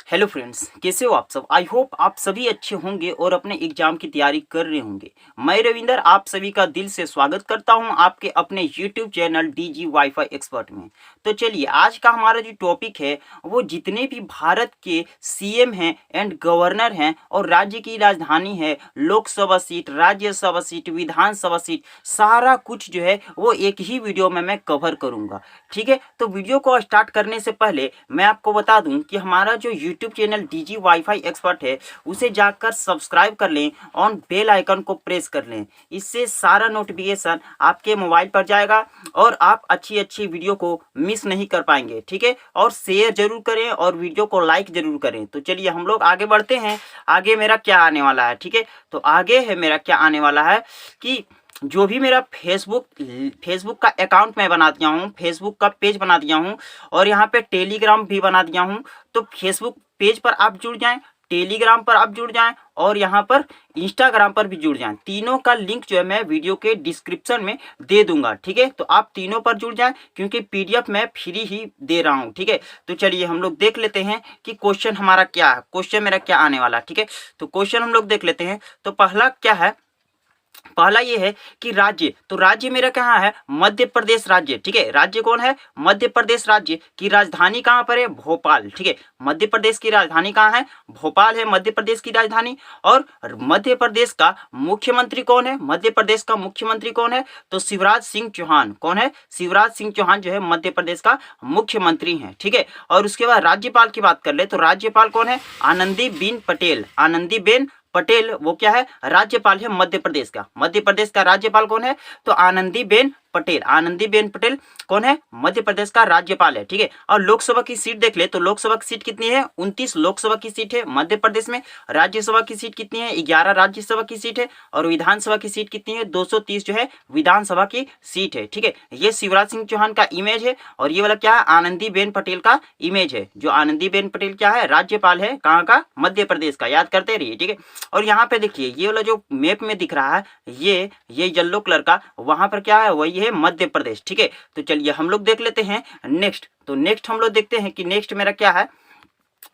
Hello friends, कैसे हो आप सब। आई होप आप सभी अच्छे होंगे और अपने एग्जाम की तैयारी कर रहे होंगे। मैं रविंदर आप सभी का दिल से स्वागत करता हूं आपके अपने YouTube channel DG wifi expert में। तो चलिए, आज का हमारा जो टॉपिक है वो जितने भी भारत के सीएम हैं एंड गवर्नर हैं और राज्य की राजधानी है, लोकसभा सीट, राज्यसभा सीट, विधानसभा सीट, सारा कुछ जो है वो एक ही वीडियो में मैं कवर करूँगा। ठीक है, तो वीडियो को स्टार्ट करने से पहले मैं आपको बता दूं कि हमारा जो YouTube channel DG wifi expert है उसे जाकर सब्सक्राइब कर लें और बेल आइकन को प्रेस कर लें। इससे सारा नोटिफिकेशन आपके मोबाइल पर जाएगा और आप अच्छी अच्छी वीडियो को मिस नहीं कर पाएंगे। ठीक है, और शेयर जरूर करें और वीडियो को लाइक जरूर करें। तो चलिए हम लोग आगे बढ़ते हैं। आगे मेरा क्या आने वाला है, ठीक है, तो आगे है मेरा क्या आने वाला है कि जो भी मेरा फेसबुक का अकाउंट मैं बना दिया हूँ, फेसबुक का पेज बना दिया हूँ और यहाँ पे टेलीग्राम भी बना दिया हूँ। तो फेसबुक पेज पर आप जुड़ जाएं, टेलीग्राम पर आप जुड़ जाएं और यहाँ पर इंस्टाग्राम पर भी जुड़ जाएं। तीनों का लिंक जो है मैं वीडियो के डिस्क्रिप्शन में दे दूंगा। ठीक है, तो आप तीनों पर जुड़ जाएं क्योंकि पीडीएफ मैं फ्री ही दे रहा हूँ। ठीक है, तो चलिए हम लोग देख लेते हैं कि क्वेश्चन हमारा क्या है, क्वेश्चन मेरा क्या आने वाला। ठीक है, तो क्वेश्चन हम लोग देख लेते हैं। तो पहला क्या है, पहला ये है कि राज्य, तो राज्य मेरा कहाँ है, मध्य प्रदेश राज्य। ठीक है, राज्य कौन है, मध्य प्रदेश राज्य की राजधानी कहाँ पर है, भोपाल। ठीक है, मध्य प्रदेश की राजधानी कहाँ है, भोपाल है मध्य प्रदेश की राजधानी। और मध्य प्रदेश का मुख्यमंत्री कौन है, मध्य प्रदेश का मुख्यमंत्री कौन है, तो शिवराज सिंह चौहान। कौन है, शिवराज सिंह चौहान जो है मध्य प्रदेश का मुख्यमंत्री है। ठीक है, और उसके बाद राज्यपाल की बात कर ले तो राज्यपाल कौन है, आनंदीबेन पटेल। आनंदीबेन पटेल वो क्या है, राज्यपाल है मध्य प्रदेश का। मध्य प्रदेश का राज्यपाल कौन है, तो आनंदीबेन पटेल। आनंदीबेन पटेल कौन है, मध्य प्रदेश का राज्यपाल है। ठीक है, और लोकसभा की सीट देख ले तो लोकसभा की सीट कितनी है, 29 लोकसभा की सीट है मध्य प्रदेश में। राज्यसभा की सीट कितनी है, 11 राज्यसभा की सीट है। और विधानसभा की सीट कितनी है, 230 जो है विधानसभा की सीट है। ठीक है, ये शिवराज सिंह चौहान का इमेज है और ये वाला क्या है, आनंदीबेन पटेल का इमेज है। जो आनंदीबेन पटेल क्या है, राज्यपाल है, कहाँ का, मध्य प्रदेश का, याद करते रहिए। ठीक है, और यहाँ पे देखिए ये वाला जो मैप में दिख रहा है ये येलो कलर का, वहां पर क्या है, वही है मध्य प्रदेश। ठीक है, तो चलिए हम लोग देख लेते हैं नेक्स्ट। तो नेक्स्ट हम लोग देखते हैं कि नेक्स्ट मेरा क्या है,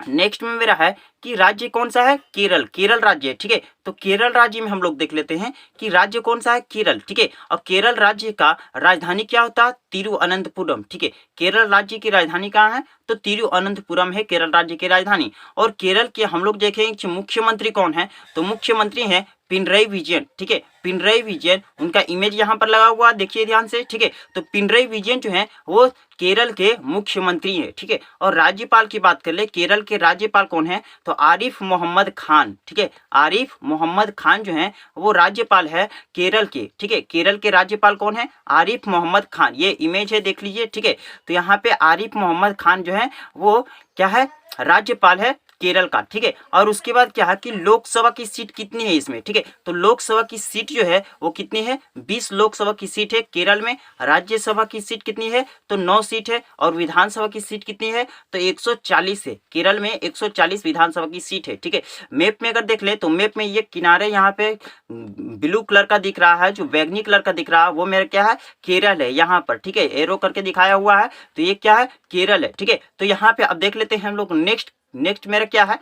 नेक्स्ट में मेरा है कि राज्य कौन सा है, केरल। केरल राज्य है। ठीक है, तो केरल राज्य में हम लोग देख लेते हैं कि राज्य कौन सा है, केरल। ठीक है, और केरल राज्य का राजधानी क्या होता है, तिरुअनंतपुरम। ठीक है, केरल राज्य की राजधानी कहाँ है, तो तिरुअनंतपुरम है केरल राज्य की राजधानी। और केरल के हम लोग देखेंगे कि मुख्यमंत्री कौन है, तो मुख्यमंत्री है पिनरई विजयन। ठीक है, पिनरई विजयन, उनका इमेज यहाँ पर लगा हुआ देखिए ध्यान से। ठीक है, तो पिनरई विजयन जो है वो केरल के मुख्यमंत्री है। ठीक है, और राज्यपाल की बात कर ले, केरल के राज्यपाल कौन है, तो आरिफ मोहम्मद खान। ठीक है, आरिफ मोहम्मद खान जो है वो राज्यपाल है केरल के। ठीक है, केरल के राज्यपाल कौन है, आरिफ मोहम्मद खान। ये इमेज है देख लीजिए। ठीक है, तो यहाँ पे आरिफ मोहम्मद खान जो है वो क्या है, राज्यपाल है केरल का। ठीक है, और उसके बाद क्या है कि लोकसभा की सीट कितनी है इसमें। ठीक है, तो लोकसभा की सीट जो है वो कितनी है, 20 लोकसभा की सीट है केरल में। राज्यसभा की सीट कितनी है, तो 9 सीट है। और विधानसभा की सीट कितनी है, तो 140 है। केरल में 140 विधानसभा की सीट है। ठीक है, मैप में अगर देख ले तो मैप में ये किनारे यहाँ पे ब्लू कलर का दिख रहा है, जो बैगनी कलर का दिख रहा है वो मेरा क्या है, केरल है यहाँ पर। ठीक है, एरो करके दिखाया हुआ है तो ये क्या है, केरल है। ठीक है, तो यहाँ पे अब देख लेते हैं हम लोग नेक्स्ट मेरा क्या है,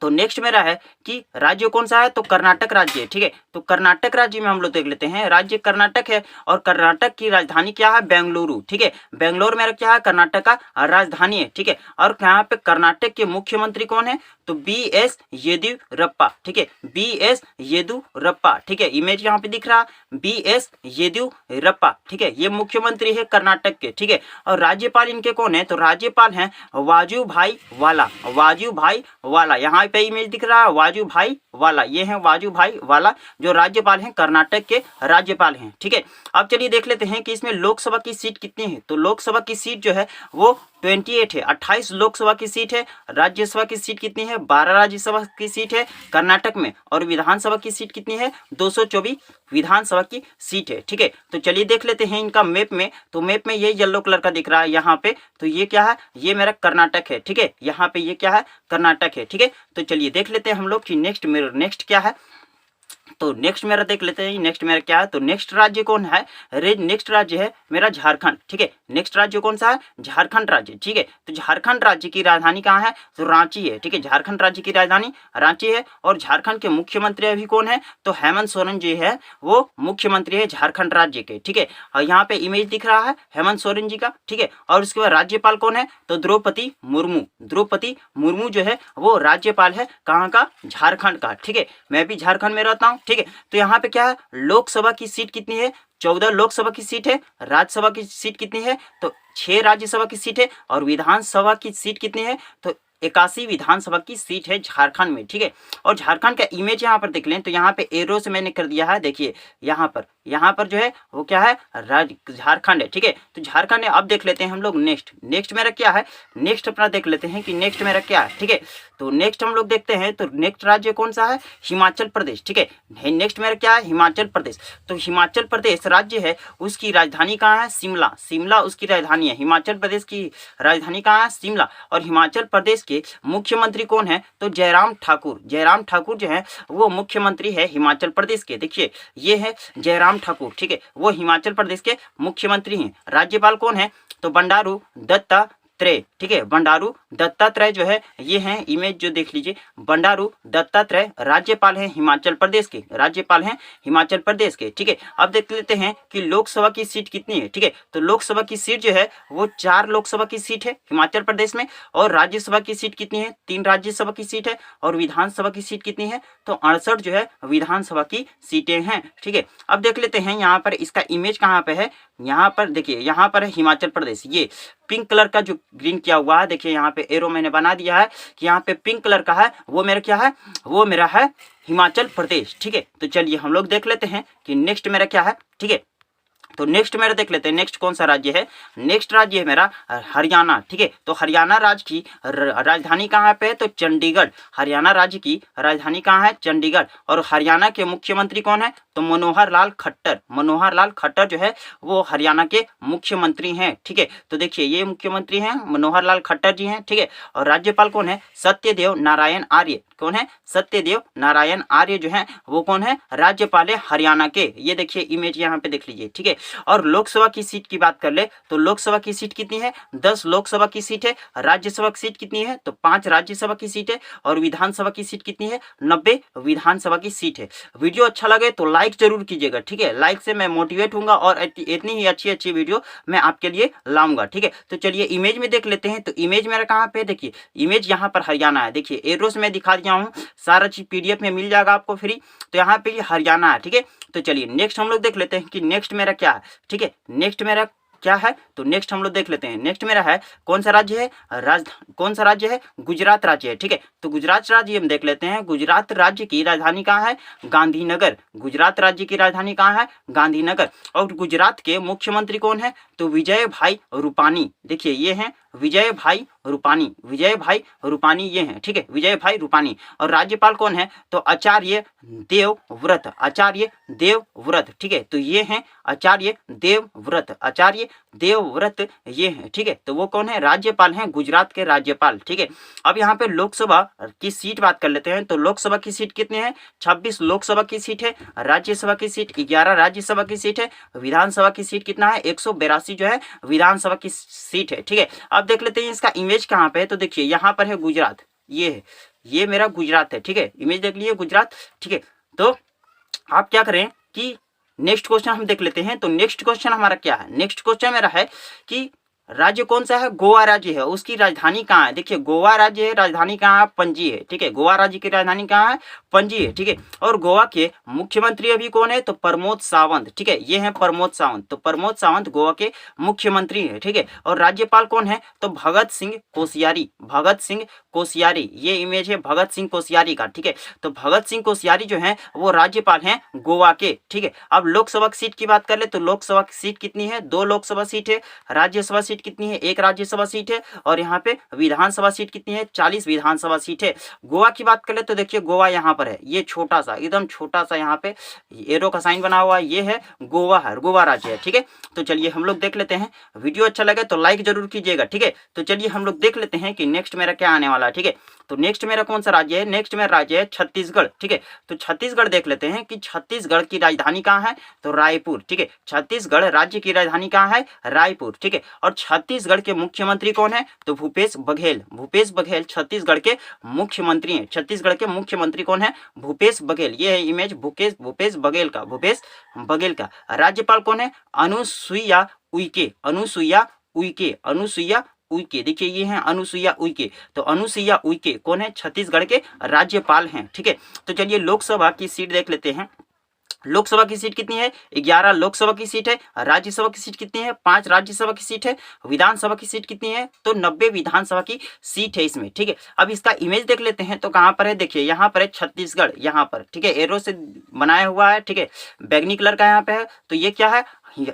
तो नेक्स्ट मेरा है कि राज्य कौन सा है, तो कर्नाटक राज्य है। ठीक है, तो कर्नाटक राज्य में हम लोग देख लेते हैं, राज्य कर्नाटक है और कर्नाटक की राजधानी क्या है, बेंगलुरु। ठीक है, बेंगलोर मेरा क्या है, कर्नाटक का राजधानी है। ठीक है, और यहाँ पे कर्नाटक के मुख्यमंत्री कौन है, तो BS येदियुरप्पा। ठीक है, BS येदियुरप्पा। ठीक है, इमेज यहाँ पे दिख रहा, BS येदियुरप्पा। ठीक है, ये मुख्यमंत्री है कर्नाटक के। ठीक है, और राज्यपाल इनके कौन है, तो राज्यपाल हैं वाजूभाई वाला। वाजूभाई वाला, यहाँ पे इमेज दिख रहा है वाजूभाई वाला, ये है वाजूभाई वाला जो राज्यपाल हैं, कर्नाटक के राज्यपाल हैं। ठीक है, अब चलिए देख लेते हैं कि इसमें लोकसभा की सीट कितनी है, तो लोकसभा की सीट जो है वो 28 है, 28 लोकसभा की सीट है। राज्यसभा की सीट कितनी है, 12 राज्यसभा की सीट है कर्नाटक में। और विधानसभा की सीट कितनी है, 224 विधानसभा की सीट है। ठीक है, तो चलिए देख लेते हैं इनका मैप में, तो मैप में ये येलो कलर का दिख रहा है यहाँ पे, तो ये क्या है, ये मेरा कर्नाटक है। ठीक है, यहाँ पे ये क्या है, कर्नाटक है। ठीक है, तो चलिए देख लेते हैं हम लोग कि नेक्स्ट क्या है, तो नेक्स्ट मेरा देख लेते हैं नेक्स्ट मेरा क्या है, तो नेक्स्ट राज्य कौन है, नेक्स्ट राज्य है मेरा झारखंड। ठीक है, नेक्स्ट राज्य कौन सा है, झारखंड राज्य, ठीक है। तो झारखंड राज्य की राजधानी कहाँ है, तो रांची है, ठीक है। झारखंड राज्य की राजधानी रांची है। और झारखंड के मुख्यमंत्री अभी कौन है, तो हेमंत सोरेन जी है, वो मुख्यमंत्री है झारखंड राज्य के, ठीक है। और यहाँ पे इमेज दिख रहा है हेमंत सोरेन जी का, ठीक है। और उसके बाद राज्यपाल कौन है, तो द्रौपदी मुर्मू, द्रौपदी मुर्मू जो है वो राज्यपाल है, कहाँ का, झारखंड का, ठीक है। मैं भी झारखंड में रहता हूँ, ठीक है। तो यहाँ पे क्या है, लोकसभा की सीट कितनी है, 14 लोकसभा की सीट है। राज्यसभा की सीट कितनी है, तो 6 राज्यसभा की सीट है। और विधानसभा की सीट कितनी है, तो 81 विधानसभा की सीट है झारखंड में, ठीक है। और झारखंड का इमेज यहाँ पर देख लें तो यहाँ पे एरो से मैंने कर दिया है, देखिए यहाँ पर जो है वो क्या है, झारखंड है, ठीक है। तो झारखंड है। अब देख लेते हैं हम लोग नेक्स्ट मेरा क्या है, नेक्स्ट अपना देख लेते हैं कि नेक्स्ट मेरा क्या है, ठीक है। तो नेक्स्ट हम लोग देखते हैं, तो नेक्स्ट राज्य कौन सा है, हिमाचल प्रदेश, ठीक है। नेक्स्ट मेरा क्या है, हिमाचल प्रदेश। तो हिमाचल प्रदेश राज्य है, उसकी राजधानी कहाँ है, शिमला, शिमला उसकी राजधानी है। हिमाचल प्रदेश की राजधानी कहाँ है, शिमला। और हिमाचल प्रदेश के मुख्यमंत्री कौन है, तो जयराम ठाकुर, जयराम ठाकुर जो है वो मुख्यमंत्री है हिमाचल प्रदेश के। देखिए ये है जयराम ठाकुर, ठीक है, वो हिमाचल प्रदेश के मुख्यमंत्री हैं। राज्यपाल कौन है, तो बंडारू दत्तात्रेय, ठीक है। बंडारू दत्तात्रेय जो है ये हैं, इमेज जो देख लीजिए, बंडारू दत्तात्रेय राज्यपाल हैं हिमाचल प्रदेश के, राज्यपाल हैं हिमाचल प्रदेश के, ठीक है। अब देख लेते हैं कि लोकसभा की सीट कितनी है, ठीक है। तो लोकसभा की सीट जो है वो 4 लोकसभा की सीट है हिमाचल प्रदेश में। और राज्यसभा की सीट कितनी है, 3 राज्यसभा की सीट है। और विधानसभा की सीट कितनी है, तो 68 जो है विधानसभा की सीटें हैं, ठीक है। अब देख लेते हैं यहाँ पर इसका इमेज कहाँ पे है, यहाँ पर देखिए, यहाँ पर है हिमाचल प्रदेश। ये पिंक कलर का जो ग्रीन किया हुआ है, देखिए यहाँ पे एरो मैंने बना दिया है कि यहाँ पे पिंक कलर का है, वो मेरा क्या है, वो मेरा है हिमाचल प्रदेश, ठीक है। तो चलिए हम लोग देख लेते हैं कि नेक्स्ट मेरा क्या है, ठीक है। तो नेक्स्ट मेरा देख लेते हैं, नेक्स्ट कौन सा राज्य है, नेक्स्ट राज्य है मेरा हरियाणा, ठीक है। तो हरियाणा राज्य की राजधानी कहाँ पे है, तो चंडीगढ़। हरियाणा राज्य की राजधानी कहाँ है, चंडीगढ़। और हरियाणा के मुख्यमंत्री कौन है, तो मनोहर लाल खट्टर, मनोहर लाल खट्टर जो है वो हरियाणा के मुख्यमंत्री हैं, ठीक है। तो देखिए ये मुख्यमंत्री हैं मनोहर लाल खट्टर जी हैं, ठीक है। और राज्यपाल कौन है, सत्यदेव नारायण आर्य, कौन है, सत्यदेव नारायण आर्य जो है वो कौन है, राज्यपाल है हरियाणा के। ये देखिए इमेज यहाँ पे देख लीजिए, ठीक है। और लोकसभा की सीट की बात कर ले तो लोकसभा की सीट कितनी है, 10 लोकसभा की सीट है। राज्यसभा की सीट कितनी है, तो 5 राज्यसभा की सीट है। और विधानसभा की सीट कितनी है, 90 विधानसभा की सीट है। वीडियो अच्छा लगे तो लाइक जरूर कीजिएगा, ठीक है। लाइक से मैं मोटिवेट होऊंगा और इतनी ही अच्छी वीडियो मैं आपके लिए लाऊंगा, ठीक है। तो चलिए इमेज में देख लेते हैं। तो इमेज मेरा कहाँ पे, देखिए इमेज यहाँ पर हरियाणा है, देखिए एरो से मैं दिखा दिया हूँ, सारा चीज PDF में मिल जाएगा आपको फ्री। तो यहाँ पे हरियाणा है, ठीक है। तो चलिए नेक्स्ट हम लोग देख लेते हैं कि नेक्स्ट मेरा क्या है, ठीक है। नेक्स्ट मेरा क्या है, तो नेक्स्ट हम लोग देख लेते हैं। नेक्स्ट मेरा है कौन सा राज्य है, कौन सा राज्य है, गुजरात राज्य है, ठीक है। तो गुजरात राज्य हम देख लेते हैं। गुजरात राज्य की राजधानी कहाँ है, गांधीनगर। गुजरात राज्य की राजधानी कहाँ है, गांधीनगर। और गुजरात के मुख्यमंत्री कौन है, तो विजय भाई रूपानी। देखिए ये हैं विजय भाई रूपानी, विजय भाई रूपानी ये हैं, ठीक है, विजय भाई रूपानी। और राज्यपाल कौन है, तो आचार्य देवव्रत, आचार्य देवव्रत, ठीक है। तो ये हैं आचार्य देवव्रत, आचार्य देवव्रत ये हैं, ठीक है। तो वो कौन है, राज्यपाल हैं, गुजरात के राज्यपाल, ठीक है। अब यहाँ पे लोकसभा की सीट बात कर लेते हैं। तो लोकसभा की सीट कितनी है, 26 लोकसभा की सीट है। राज्यसभा की सीट 11 राज्यसभा की सीट है। विधानसभा की सीट कितना है, 182 जो है विधानसभा की सीट है, ठीक है। अब देख लेते हैं इसका इमेज कहाँ पे है। तो देखिए यहाँ पर है गुजरात, ये है, ये मेरा गुजरात है, ठीक है। इमेज देख लीजिए गुजरात, ठीक है। तो आप क्या करें कि नेक्स्ट क्वेश्चन हम देख लेते हैं। तो नेक्स्ट क्वेश्चन हमारा क्या है, नेक्स्ट क्वेश्चन मेरा है कि राज्य कौन सा है, गोवा राज्य है, उसकी राजधानी कहाँ है। देखिए गोवा राज्य है, राजधानी कहाँ है, पणजी है, ठीक है। गोवा राज्य की राजधानी कहाँ है, पणजी है, ठीक है। और गोवा के मुख्यमंत्री अभी कौन है, तो प्रमोद सावंत, ठीक है। ये हैं प्रमोद सावंत, तो प्रमोद सावंत गोवा के मुख्यमंत्री है, ठीक है। और राज्यपाल कौन है, तो भगत सिंह कोश्यारी, भगत सिंह कोश्यारी। ये इमेज है भगत सिंह कोश्यारी का, ठीक है। तो भगत सिंह कोश्यारी जो है वो राज्यपाल हैं गोवा के, ठीक है। अब लोकसभा की सीट की बात कर ले तो लोकसभा की सीट कितनी है, 2 लोकसभा सीट है। राज्यसभा सीट कितनी है, 1 राज्यसभा सीट है। और यहाँ पे विधानसभा सीट कितनी है, 40 विधानसभा सीट है। गोवा की बात कर ले तो देखिए गोवा यहाँ पर है, ये छोटा सा एकदम छोटा सा यहाँ पे एरो का साइन बना हुआ है, ये है गोवा, है गोवा राज्य है, ठीक है। तो चलिए हम लोग देख लेते हैं। वीडियो अच्छा लगे तो लाइक जरूर कीजिएगा, ठीक है। तो चलिए हम लोग देख लेते हैं कि नेक्स्ट मेरा क्या आने वाला है, ठीक है। तो तो नेक्स्ट मेरा कौन सा राज्य है, नेक्स्ट मेरा राज्य है छत्तीसगढ़। ठीक है, तो छत्तीसगढ़ देख लेते हैं कि छत्तीसगढ़ की राजधानी कहाँ है, तो रायपुर। ठीक है, छत्तीसगढ़ राज्य की राजधानी कहाँ है, रायपुर। ठीक है, और छत्तीसगढ़ के मुख्यमंत्री कौन है, तो भूपेश बघेल। भूपेश बघेल छत्तीसगढ़ के मुख्यमंत्री हैं। छत्तीसगढ़ के मुख्यमंत्री कौन है, भूपेश बघेल। ये है इमेज भूपेश बघेल का, भूपेश बघेल का। राज्यपाल कौन है, अनुसुईया उइके। अनुसुईया उइके, अनुसुईया उइके। देखिए ये हैं अनुसुईया उइके। तो अनुसुईया उइके कौन है, छत्तीसगढ़ के राज्यपाल हैं। ठीक है, तो चलिए लोकसभा की सीट देख लेते हैं। लोकसभा की सीट कितनी है, 11 लोकसभा की सीट है। राज्यसभा की सीट कितनी है, 5 राज्यसभा की सीट है। विधानसभा की सीट कितनी है, तो 90 विधानसभा की सीट है इसमें। ठीक है, अब इसका इमेज देख लेते हैं। तो कहाँ पर है, देखिए यहाँ पर है छत्तीसगढ़, यहाँ पर। ठीक है, एरो से बनाया हुआ है। ठीक है, बैगनी कलर का यहाँ पे है, तो ये क्या है,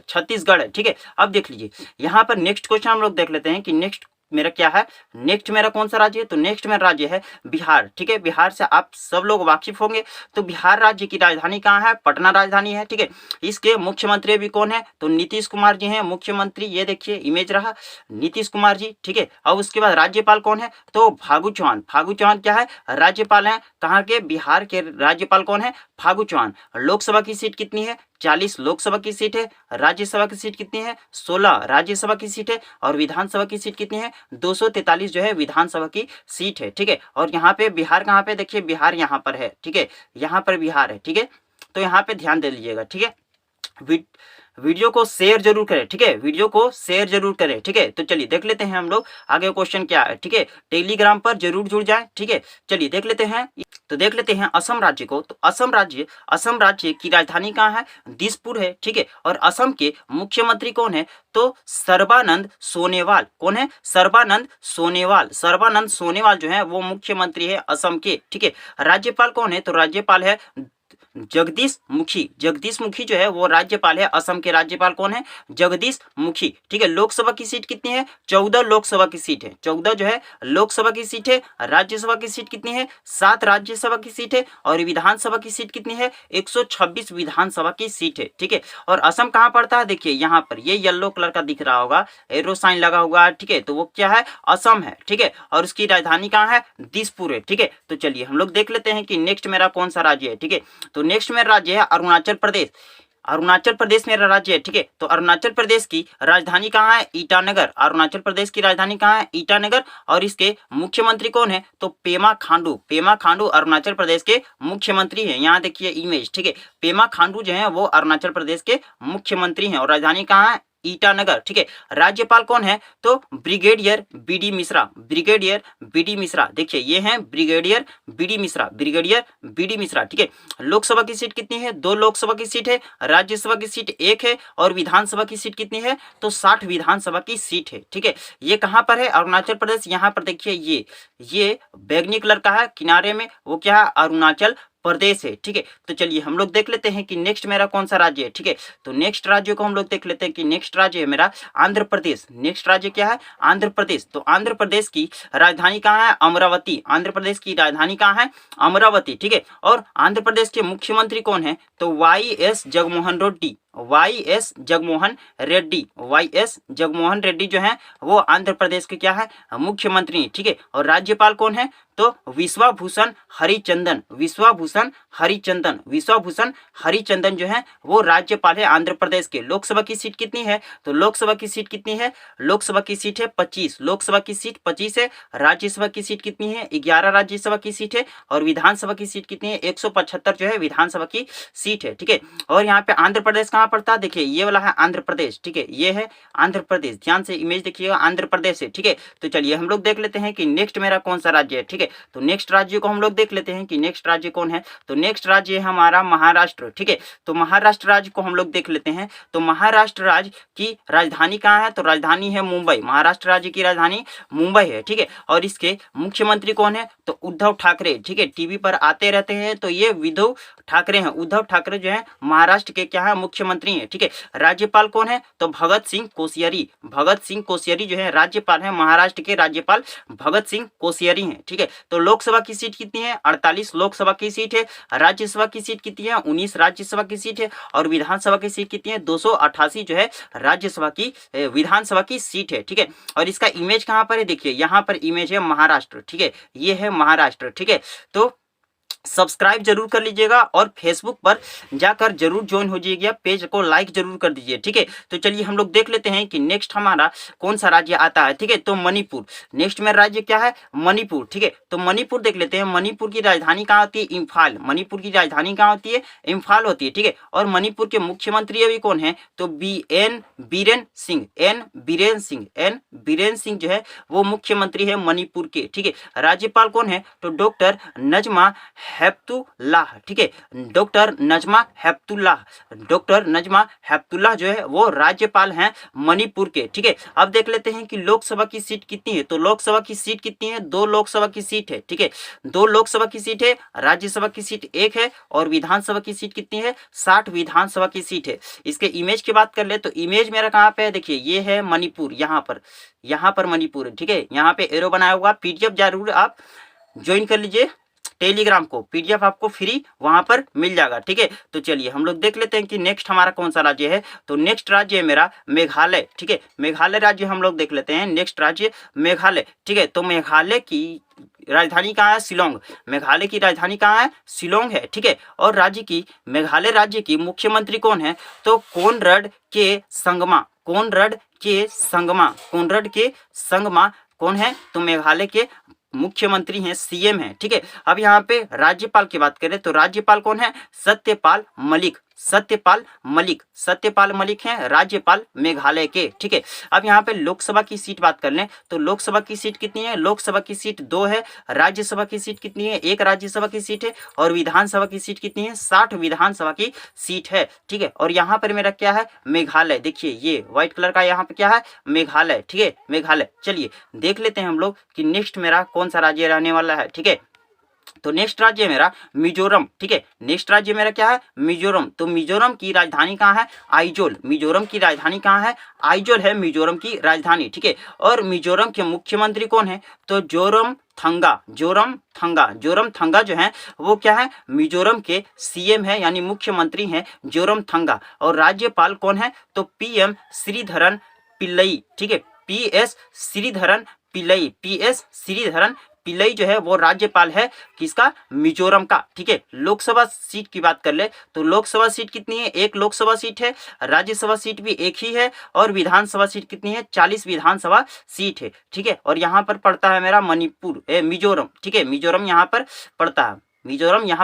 छत्तीसगढ़ है। ठीक है, अब देख लीजिए यहाँ पर नेक्स्ट क्वेश्चन हम लोग देख लेते हैं कि नेक्स्ट मेरा क्या है, नेक्स्ट मेरा कौन सा राज्य है, तो नेक्स्ट मेरा राज्य है बिहार। ठीक है, बिहार से आप सब लोग वाकिफ होंगे। तो बिहार राज्य की राजधानी कहाँ है, पटना राजधानी है। ठीक है, इसके मुख्यमंत्री भी कौन है, तो नीतीश कुमार जी हैं मुख्यमंत्री। ये देखिए इमेज रहा, नीतीश कुमार जी। ठीक है, अब उसके बाद राज्यपाल कौन है, तो फागू चौहान। फागू चौहान क्या है, राज्यपाल है। कहाँ के, बिहार के राज्यपाल कौन है, फागू चौहान। लोकसभा की सीट कितनी है, 40 लोकसभा की सीट है। राज्यसभा की सीट कितनी है, 16 राज्यसभा की सीट है। और विधानसभा की सीट कितनी है, 243 जो है विधानसभा की सीट है। ठीक है, और यहाँ पे बिहार कहाँ पे, देखिए बिहार यहाँ पर है। ठीक है, यहाँ पर बिहार है। ठीक है, तो यहाँ पे ध्यान दे लीजिएगा। ठीक है, वीडियो को शेयर जरूर करें। ठीक है, वीडियो को शेयर जरूर करें। ठीक है, तो चलिए देख लेते हैं हम लोग आगे क्वेश्चन क्या है। ठीक है, टेलीग्राम पर जरूर जुड़ जाए। ठीक है, चलिए देख लेते हैं। तो देख लेते हैं असम राज्य को। तो असम राज्य की राजधानी कहाँ है, दिसपुर है। ठीक है, और असम के मुख्यमंत्री कौन है, तो सर्बानंद सोनोवाल। कौन है, सर्बानंद सोनोवाल। सर्बानंद सोनोवाल जो है वो मुख्यमंत्री है असम के। ठीक है, राज्यपाल कौन है, तो राज्यपाल है जगदीश मुखी। जगदीश मुखी जो है वो राज्यपाल है। असम के राज्यपाल कौन है, जगदीश मुखी। ठीक है, लोकसभा की सीट कितनी है, 14 लोकसभा की सीट है। 14 जो है लोकसभा की सीट है। राज्यसभा की सीट कितनी है, 7 राज्यसभा की सीट है। और विधानसभा की सीट कितनी है, 126 विधानसभा की सीट है। ठीक है, और असम कहाँ पड़ता है, देखिए यहाँ पर ये येलो कलर का दिख रहा होगा, एरो साइन लगा हुआ है। ठीक है, तो वो क्या है, असम है। ठीक है, और उसकी राजधानी कहाँ है, दिसपुर है। ठीक है, तो चलिए हम लोग देख लेते हैं कि नेक्स्ट मेरा कौन सा राज्य है। ठीक है, तो नेक्स्ट मेरा राज्य है अरुणाचल प्रदेश। अरुणाचल प्रदेश मेरा राज्य है। ठीक है, तो अरुणाचल प्रदेश की राजधानी कहाँ है, ईटानगर। अरुणाचल प्रदेश की राजधानी कहाँ है, ईटानगर। और इसके मुख्यमंत्री कौन है, तो पेमा खांडू। पेमा खांडू अरुणाचल प्रदेश के मुख्यमंत्री हैं। यहाँ देखिए इमेज। ठीक है, पेमा खांडू जो है वो अरुणाचल प्रदेश के मुख्यमंत्री हैं। और राजधानी कहाँ है, ईटानगर। ठीक है, राज्यपाल कौन है, तो brigadier BD Mishra. Brigadier BD Mishra, देखिए ये हैं brigadier BD Mishra, brigadier BD Mishra. ठीक है, लोकसभा की सीट कितनी है, 2 लोकसभा की सीट है। राज्यसभा की सीट 1 है। और विधानसभा की सीट कितनी है, तो 60 विधानसभा की सीट है। ठीक है, ये कहाँ पर है, अरुणाचल प्रदेश। यहाँ पर देखिए ये बैगनी कलर का है किनारे में, वो क्या है, अरुणाचल प्रदेश है। ठीक है, तो चलिए हम लोग देख लेते हैं कि नेक्स्ट मेरा कौन सा राज्य है। ठीक है, तो नेक्स्ट राज्य को हम लोग देख लेते हैं कि नेक्स्ट राज्य है मेरा आंध्र प्रदेश। नेक्स्ट राज्य क्या है, आंध्र प्रदेश। तो आंध्र प्रदेश की राजधानी कहाँ है, अमरावती। आंध्र प्रदेश की राजधानी कहाँ है, अमरावती। ठीक है, और आंध्र प्रदेश के मुख्यमंत्री कौन है, तो YS Jaganmohan Reddy. YS Jaganmohan Reddy. YS Jaganmohan Reddy जो है वो आंध्र प्रदेश के क्या है, मुख्यमंत्री। ठीक है, और राज्यपाल कौन है, तो विश्वभूषण हरिचंदन। विश्वभूषण हरिचंदन। विश्वभूषण हरिचंदन जो है वो राज्यपाल है आंध्र प्रदेश के। लोकसभा की सीट कितनी है, तो लोकसभा की सीट कितनी है, लोकसभा की सीट है 25। लोकसभा की सीट 25 है। राज्यसभा की सीट कितनी है, 11 राज्यसभा की सीट है। और विधानसभा की सीट कितनी है, 175 जो है विधानसभा की सीट है। ठीक है, और यहाँ पे आंध्र प्रदेश कहाँ पड़ता है, देखिए ये वाला है आंध्र प्रदेश। ठीक है, ये है आंध्र प्रदेश। ध्यान से इमेज देखिएगा, आंध्र प्रदेश है। ठीक है, तो चलिए हम लोग देख लेते हैं कि नेक्स्ट मेरा कौन सा राज्य है। ठीक है, तो नेक्स्ट राज्य को हम लोग देख लेते हैं कि नेक्स्ट राज्य कौन है। तो नेक्स्ट राज्य है हमारा महाराष्ट्र। ठीक है, तो महाराष्ट्र राज्य को हम लोग देख लेते हैं। तो महाराष्ट्र राज्य की राजधानी कहाँ है, तो राजधानी है मुंबई। महाराष्ट्र राज्य की राजधानी मुंबई है। ठीक है, और इसके मुख्यमंत्री कौन है, तो उद्धव ठाकरे। ठीक है, टीवी पर आते रहते हैं, तो ये उद्धव ठाकरे हैं। उद्धव ठाकरे जो है महाराष्ट्र के क्या है, मुख्यमंत्री मुख्यमंत्री हैं, ठीक है। राज्यपाल कौन है? तो भगत सिंह कोश्यारी। भगत सिंह कोश्यारी जो है राज्यपाल है, महाराष्ट्र के राज्यपाल भगत सिंह कोश्यारी हैं, ठीक है। तो लोकसभा की सीट कितनी है? 48 लोकसभा की सीट है। राज्यसभा की सीट कितनी है? 19 राज्यसभा की सीट है। और विधानसभा की सीट कितनी है? 288 जो है राज्यसभा की विधानसभा की सीट है, ठीक है। और इसका इमेज कहाँ पर है? देखिए यहाँ पर इमेज है महाराष्ट्र, ठीक है। ये है महाराष्ट्र, ठीक है। तो सब्सक्राइब जरूर कर लीजिएगा और फेसबुक पर जाकर जरूर ज्वाइन हो जाइएगा, पेज को लाइक जरूर कर दीजिए, ठीक है। तो चलिए हम लोग देख लेते हैं कि नेक्स्ट हमारा कौन सा राज्य आता है, ठीक है। तो मणिपुर, नेक्स्ट में राज्य क्या है? मणिपुर, ठीक है। तो मणिपुर देख लेते हैं। मणिपुर की राजधानी कहाँ होती है? इम्फाल। मणिपुर की राजधानी कहाँ होती है? इम्फाल होती है, ठीक है। और मणिपुर के मुख्यमंत्री अभी कौन है? तो एन बीरेन सिंह। एन बीरेन सिंह जो है वो मुख्यमंत्री है मणिपुर के, ठीक है। राज्यपाल कौन है? तो डॉक्टर नजमा हेपतुल्लाह, ठीक है। डॉक्टर नजमा हेपतुल्लाह जो है वो राज्यपाल हैं मणिपुर के, ठीक है। अब देख लेते हैं कि लोकसभा की सीट कितनी है। तो लोकसभा की सीट कितनी है? 2 लोकसभा की सीट है, ठीक है। 2 लोकसभा की सीट है, राज्यसभा की सीट 1 है और विधानसभा की सीट कितनी है? 60 विधानसभा की सीट है। इसके इमेज की बात कर ले तो इमेज मेरा कहाँ पे है? देखिए ये है मणिपुर, यहाँ पर मणिपुर है, ठीक है। यहाँ पे एरो बनाया हुआ। पीडीएफ जरूर आप ज्वाइन कर लीजिए टेलीग्राम को, पीडीएफ आपको फ्री वहां पर मिल जाएगा, ठीक है। तो चलिए हम लोग देख लेते हैं कि नेक्स्ट हमारा कौन सा राज्य है। तो नेक्स्ट राज्य है मेरा मेघालय, ठीक है। मेघालय राज्य हम लोग देख लेते हैं। नेक्स्ट राज्य मेघालय, ठीक है। तो मेघालय की राजधानी कहाँ है? शिलोंग। मेघालय की राजधानी कहाँ है? शिलोंग है, ठीक है। और मेघालय राज्य की मुख्यमंत्री कौन है? तो कोनरड के संगमा कौन है? तो मेघालय के मुख्यमंत्री हैं, सीएम हैं, ठीक है। अब यहाँ पे राज्यपाल की बात करें तो राज्यपाल कौन है? सत्यपाल मलिक हैं राज्यपाल मेघालय के, ठीक है। अब यहाँ पे लोकसभा की सीट बात कर लें तो लोकसभा की सीट कितनी है? लोकसभा की सीट 2 है। राज्यसभा की सीट कितनी है? 1 राज्यसभा की सीट है। और विधानसभा की सीट कितनी है? 60 विधानसभा की सीट है, ठीक है। और यहाँ पर मेरा क्या है? मेघालय। देखिए ये व्हाइट कलर का यहाँ पे क्या है? मेघालय, ठीक है, मेघालय। चलिए देख लेते हैं हम लोग कि नेक्स्ट मेरा कौन सा राज्य रहने वाला है, ठीक है। तो नेक्स्ट राज्य है मेरा मिजोरम, ठीक है। नेक्स्ट राज्य मेरा क्या है? मिजोरम। तो मिजोरम की राजधानी कहाँ है? आइजोल। मिजोरम की राजधानी कहाँ है? आइजोल है मिजोरम की राजधानी, ठीक है। और मिजोरम के मुख्यमंत्री कौन है? तो जोरम थंगा जो है वो क्या है? मिजोरम के सीएम है यानी मुख्यमंत्री हैं जोरम थंगा। और राज्यपाल कौन है? तो पीएम श्रीधरन पिल्लई, ठीक है। पीएस श्रीधरन पिल्लई जो है वो राज्यपाल है किसका? मिजोरम का, ठीक है। लोकसभा सीट की बात कर ले तो लोकसभा सीट कितनी है? 1 लोकसभा सीट है। राज्यसभा सीट भी 1 ही है। और विधानसभा सीट कितनी है? 40 विधानसभा सीट है, ठीक है। और यहाँ पर पड़ता है मेरा मिजोरम, ठीक है। मिजोरम यहाँ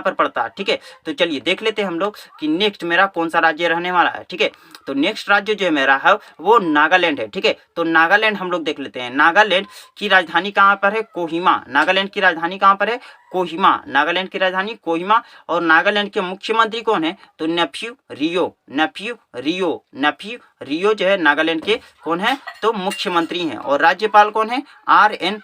पर पड़ता है, ठीक है। तो चलिए देख लेते हैं हम लोग कि नेक्स्ट मेरा कौन सा राज्य रहने वाला है, ठीक है। तो नेक्स्ट राज्य जो है मेरा है वो नागालैंड है, ठीक है। तो नागालैंड हम लोग देख लेते हैं। नागालैंड की राजधानी कहाँ पर है? कोहिमा। नागालैंड की राजधानी कहाँ पर है? कोहिमा। नागालैंड की राजधानी कोहिमा। और नागालैंड के मुख्यमंत्री कौन है? तो नेफ्यू रियो जो है नागालैंड के कौन है? तो मुख्यमंत्री हैं। और राज्यपाल कौन है? RN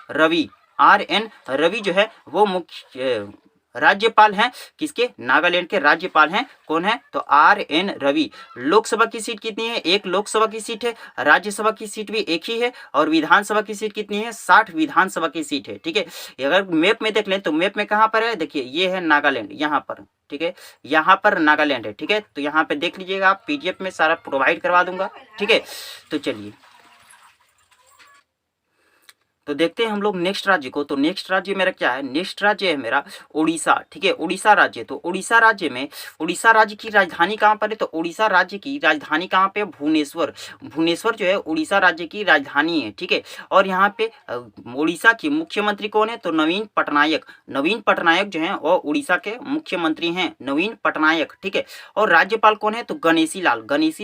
रवि जो है वो मुख्य राज्यपाल हैं किसके? नागालैंड के राज्यपाल हैं कौन है? तो RN रवि। लोकसभा की सीट कितनी है? 1 लोकसभा की सीट है। राज्यसभा की सीट भी 1 ही है। और विधानसभा की सीट कितनी है? 60 विधानसभा की सीट है, ठीक है। अगर मैप में देख लें तो मैप में कहाँ पर है? देखिए ये है नागालैंड, यहाँ पर, ठीक है। यहाँ पर नागालैंड है, ठीक है। तो यहाँ पे देख लीजिएगा, आप PDF में सारा प्रोवाइड करवा दूंगा, ठीक है। तो चलिए तो देखते हैं हम लोग नेक्स्ट राज्य को। तो नेक्स्ट राज्य मेरा क्या है? नेक्स्ट राज्य है मेरा उड़ीसा, ठीक है। उड़ीसा राज्य। तो उड़ीसा राज्य में उड़ीसा राज्य की राजधानी कहाँ पर है? तो उड़ीसा राज्य की राजधानी कहाँ पे? भुवनेश्वर। भुवनेश्वर जो है उड़ीसा राज्य की राजधानी है, ठीक है। और यहाँ पे उड़ीसा की मुख्यमंत्री कौन है? तो नवीन पटनायक जो है वो उड़ीसा के मुख्यमंत्री हैं, नवीन पटनायक, ठीक है। और राज्यपाल कौन है? तो गणेशी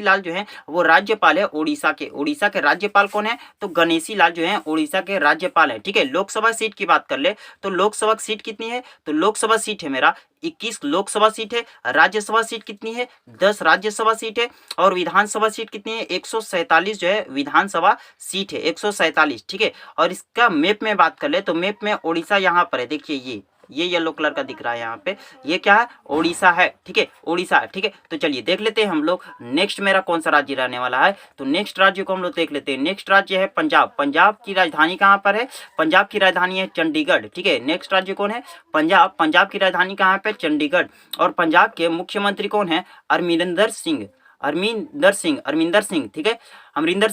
लाल जो है वो राज्यपाल है उड़ीसा के राज्यपाल कौन है? तो गणेशी लाल जो है उड़ीसा के राज्यपाल है, ठीक है। लोकसभा सीट की बात कर ले तो लोकसभा सीट कितनी है? तो लोकसभा सीट है मेरा 21 लोकसभा सीट है। राज्यसभा सीट कितनी है? 10 राज्यसभा सीट है। और विधानसभा सीट कितनी है? 147 जो है विधानसभा सीट है, 147, ठीक है। और इसका मैप में बात कर ले तो मैप में उड़ीसा यहाँ पर है, देखिए ये ये येलो कलर का दिख रहा है यहाँ पे, ये क्या है, ओडिशा है, ठीक है, ओडिशा है, ठीक है। तो चलिए देख लेते हैं हम लोग नेक्स्ट मेरा कौन सा राज्य रहने वाला है। तो नेक्स्ट राज्य को हम लोग देख लेते हैं। नेक्स्ट राज्य है पंजाब। पंजाब की राजधानी कहाँ पर है, पंजाब की राजधानी है चंडीगढ़, ठीक है। नेक्स्ट राज्य कौन है, पंजाब। पंजाब की राजधानी कहाँ पे, चंडीगढ़। और पंजाब के मुख्यमंत्री कौन है, अमरिंदर सिंह, अमरिंदर सिंह, ठीक है, अमरिंदर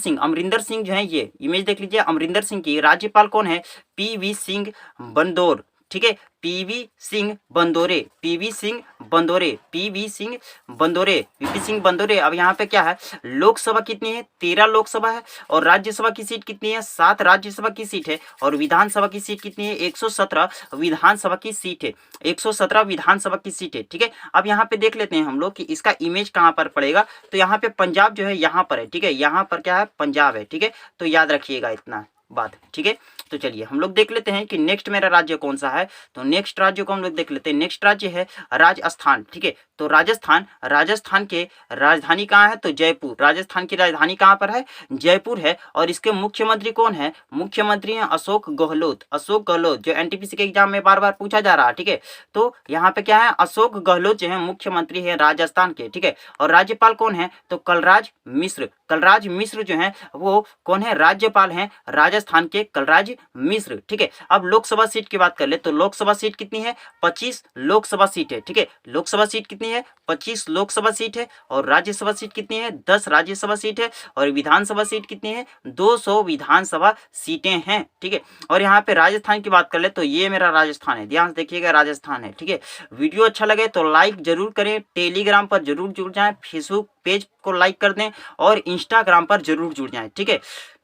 सिंह जो है, ये इमेज देख लीजिए अमरिंदर सिंह की। राज्यपाल कौन है, पीवी सिंह बंदोर, ठीक है, PV Singh Bandore, PV Singh Bandore, PV Singh Bandore, VP Singh Bandore. अब यहाँ पे क्या है, लोकसभा कितनी है, 13 लोकसभा है, और राज्यसभा की सीट कितनी है, 7 राज्यसभा की सीट है, और विधानसभा की सीट कितनी है, 117 विधानसभा की सीट है, 117 विधानसभा की सीट है, ठीक है। अब यहाँ पे देख लेते हैं हम लोग कि इसका इमेज कहाँ पर पड़ेगा। तो यहाँ पे पंजाब जो है यहाँ पर है, ठीक है, यहाँ पर क्या है, पंजाब है, ठीक है। तो याद रखिएगा इतना बात, ठीक है। तो चलिए हम लोग देख लेते हैं कि नेक्स्ट मेरा राज्य कौन सा है। तो नेक्स्ट राज्य को हम लोग देख लेते हैं। नेक्स्ट राज्य है राजस्थान, ठीक है। तो राजस्थान, राजस्थान के राजधानी कहाँ है, तो जयपुर। राजस्थान की राजधानी कहाँ पर है, जयपुर है। और इसके मुख्यमंत्री कौन है, मुख्यमंत्री हैं अशोक गहलोत, अशोक गहलोत, जो एनटीपीसी के एग्जाम में बार बार पूछा जा रहा है, ठीक है। तो यहाँ पे क्या है, अशोक गहलोत जो है मुख्यमंत्री है राजस्थान के, ठीक है। और राज्यपाल कौन है, तो कलराज मिश्र, कलराज मिश्र जो है वो कौन है, राज्यपाल हैं राजस्थान के कलराज मिश्र, ठीक है। अब लोकसभा सीट की बात कर ले तो लोकसभा सीट कितनी है, 25 लोकसभा सीट है, ठीक है। लोकसभा सीट कितनी है, 25 लोकसभा सीट है। और राज्यसभा सीट कितनी है, 10 राज्यसभा सीट है। और विधानसभा सीट कितनी है, 200 विधानसभा सीटें हैं, ठीक है। और यहाँ पे राजस्थान की बात कर ले तो ये मेरा राजस्थान है, ध्यान से देखिएगा, राजस्थान है, ठीक है। वीडियो अच्छा लगे तो लाइक जरूर करें, टेलीग्राम पर जरूर जुड़ जाएं, फेसबुक पेज को लाइक कर दें, और इंस्टाग्राम पर जरूर जुड़ जाएं, ठीक है,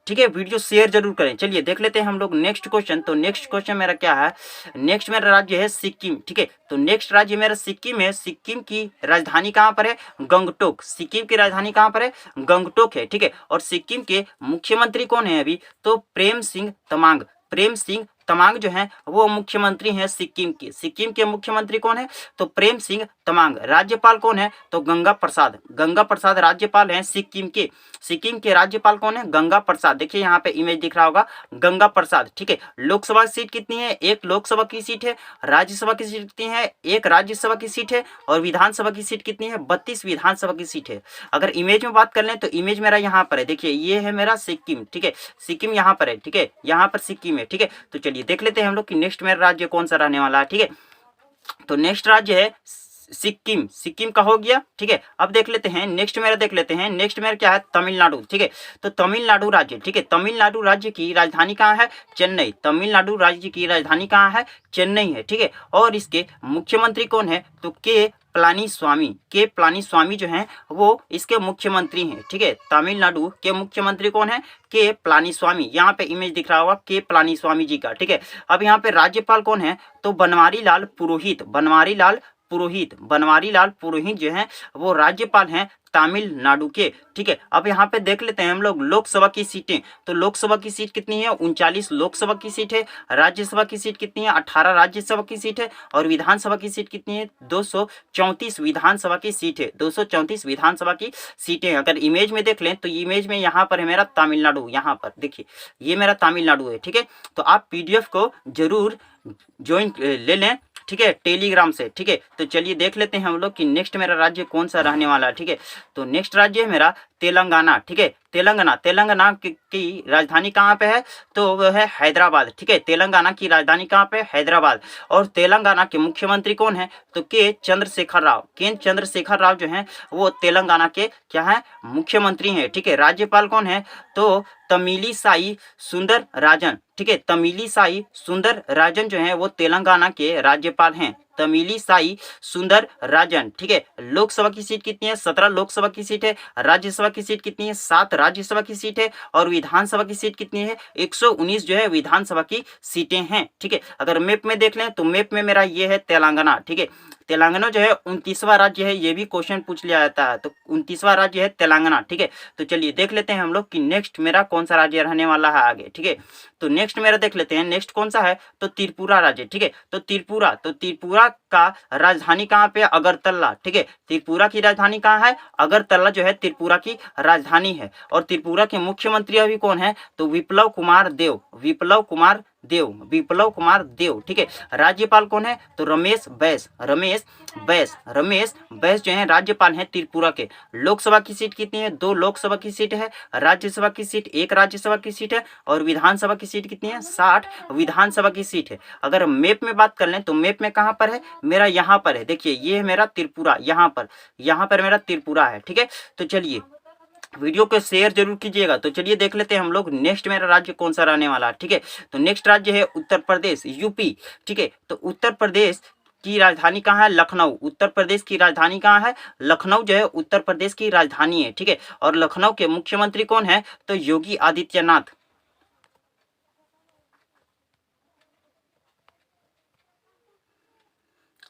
ठीक है। वीडियो शेयर जरूर करें। चलिए देख लेते हैं हम लोग नेक्स्ट क्वेश्चन। तो नेक्स्ट क्वेश्चन मेरा क्या है, नेक्स्ट मेरा राज्य है सिक्किम, ठीक है। तो नेक्स्ट राज्य मेरा सिक्किम है। सिक्किम की राजधानी कहाँ पर है, गंगटोक। सिक्किम की राजधानी कहाँ पर है, गंगटोक है, ठीक है। और सिक्किम के मुख्यमंत्री कौन है अभी, तो प्रेम सिंह तमांग, प्रेम सिंह तमांग जो है वो मुख्यमंत्री हैं सिक्किम के। सिक्किम के मुख्यमंत्री कौन है, तो प्रेम सिंह तमांग। राज्यपाल कौन है, तो गंगा प्रसाद, गंगा प्रसाद राज्यपाल हैं सिक्किम के। सिक्किम के राज्यपाल कौन है, गंगा प्रसाद। देखिए यहाँ पे इमेज दिख रहा होगा, गंगा प्रसाद, ठीक है। लोकसभा सीट कितनी है, 1 लोकसभा की सीट है। राज्यसभा की सीट कितनी है, 1 राज्यसभा की सीट है। और विधानसभा की सीट कितनी है, 32 विधानसभा की सीट है। अगर इमेज में बात कर लें तो इमेज मेरा यहाँ पर है, देखिए ये है मेरा सिक्किम, ठीक है। सिक्किम यहाँ पर है, ठीक है, यहाँ पर सिक्किम है, ठीक है। तो चलिए देख लेते हैं हम लोग कि नेक्स्ट मेरा राज्य कौन सा रहने वाला है, ठीक है। तो नेक्स्ट राज्य है सिक्किम, सिक्किम का हो गया, ठीक है। अब देख लेते हैं नेक्स्ट मेरा, देख लेते हैं नेक्स्ट मेरा क्या है, तमिलनाडु, ठीक है। तो तमिलनाडु राज्य, ठीक है, तमिलनाडु राज्य की राजधानी कहाँ है, चेन्नई। तमिलनाडु राज्य की राजधानी कहाँ है, चेन्नई है, ठीक है। और इसके मुख्यमंत्री कौन है, तो के पलानीस्वामी, के पलानीस्वामी जो हैं वो इसके मुख्यमंत्री हैं, ठीक है। तमिलनाडु के मुख्यमंत्री कौन है, के पलानीस्वामी। यहाँ पे इमेज दिख रहा होगा के पलानीस्वामी जी का, ठीक है। अब यहाँ पे राज्यपाल कौन है, तो बनवारी लाल पुरोहित, बनवारी लाल पुरोहित, बनवारी लाल पुरोहित जो हैं वो राज्यपाल हैं तमिलनाडु के, ठीक है। अब यहाँ पे देख लेते हैं हम लोग लोकसभा की सीटें। तो लोकसभा की सीट कितनी है, 39 लोकसभा की सीट है। राज्यसभा की सीट कितनी है, 18 राज्यसभा की सीट है। और विधानसभा की सीट कितनी है, 234 विधानसभा की सीट है, 234 विधानसभा की सीटें। अगर इमेज में देख लें तो इमेज में यहाँ पर है मेरा तमिलनाडु, यहाँ पर देखिए ये मेरा तमिलनाडु है, ठीक है। तो आप PDF को जरूर ज्वाइन ले लें, ठीक है, टेलीग्राम से, ठीक है। तो चलिए देख लेते हैं हम लोग कि नेक्स्ट मेरा राज्य कौन सा रहने वाला है, ठीक है। तो नेक्स्ट राज्य है मेरा तेलंगाना, ठीक है। तेलंगाना, तेलंगाना की राजधानी कहाँ पे है, तो वह है हैदराबाद, ठीक है। तेलंगाना की राजधानी कहाँ पे, हैदराबाद। और तेलंगाना के मुख्यमंत्री कौन है, तो के चंद्रशेखर राव, के चंद्रशेखर राव जो हैं वो तेलंगाना के क्या है, मुख्यमंत्री हैं, ठीक है। राज्यपाल कौन है, तो तमिलिसाई सुंदर राजन, ठीक है। तमिलिसाई सुंदर राजन जो है वो तेलंगाना के राज्यपाल हैं, तमिलिसाई सुंदर राजन, ठीक है। लोकसभा की सीट कितनी है, 17 लोकसभा की सीट है। राज्यसभा की सीट कितनी है, 7 राज्यसभा की सीट है। और विधानसभा की सीट कितनी है, 119 जो है विधानसभा की सीटें हैं, ठीक है। अगर मैप में देख लें तो मैप में मेरा ये है तेलंगाना, ठीक है। तेलंगाना जो है 29वां राज्य है, ये भी क्वेश्चन पूछ लिया जाता है। तो 29वां राज्य है तेलंगाना, ठीक है। तो चलिए देख लेते हैं हम लोग कि नेक्स्ट मेरा कौन सा राज्य रहने वाला है आगे, ठीक है। तो नेक्स्ट मेरा देख लेते हैं नेक्स्ट कौन सा है, तो त्रिपुरा राज्य, ठीक है। तो त्रिपुरा का राजधानी कहाँ पे, अगरतला, ठीक है। त्रिपुरा की राजधानी कहाँ है, अगरतला जो है त्रिपुरा की राजधानी है। और त्रिपुरा के मुख्यमंत्री अभी कौन है, तो विप्लव कुमार देव, विप्लव कुमार देव, विप्लव कुमार देव, ठीक है। राज्यपाल कौन है? तो रमेश बैस, रमेश बैस जो है राज्यपाल हैं त्रिपुरा के। लोकसभा की सीट कितनी है? 2 लोकसभा की सीट है। राज्यसभा की सीट 1 राज्यसभा की सीट है। और विधानसभा की सीट कितनी है? 60 विधानसभा की सीट है। अगर मैप में बात कर लें तो मैप में कहाँ पर है? मेरा यहाँ पर है, देखिए ये है मेरा त्रिपुरा, यहाँ पर मेरा त्रिपुरा है, ठीक है। तो चलिए वीडियो को शेयर जरूर कीजिएगा। तो चलिए देख लेते हैं हम लोग नेक्स्ट मेरा राज्य कौन सा रहने वाला है, ठीक है। तो नेक्स्ट राज्य है उत्तर प्रदेश, यूपी, ठीक है। तो उत्तर प्रदेश की राजधानी कहाँ है? लखनऊ। उत्तर प्रदेश की राजधानी कहाँ है? लखनऊ जो है उत्तर प्रदेश की राजधानी है, ठीक है। और लखनऊ के मुख्यमंत्री कौन है? तो योगी आदित्यनाथ।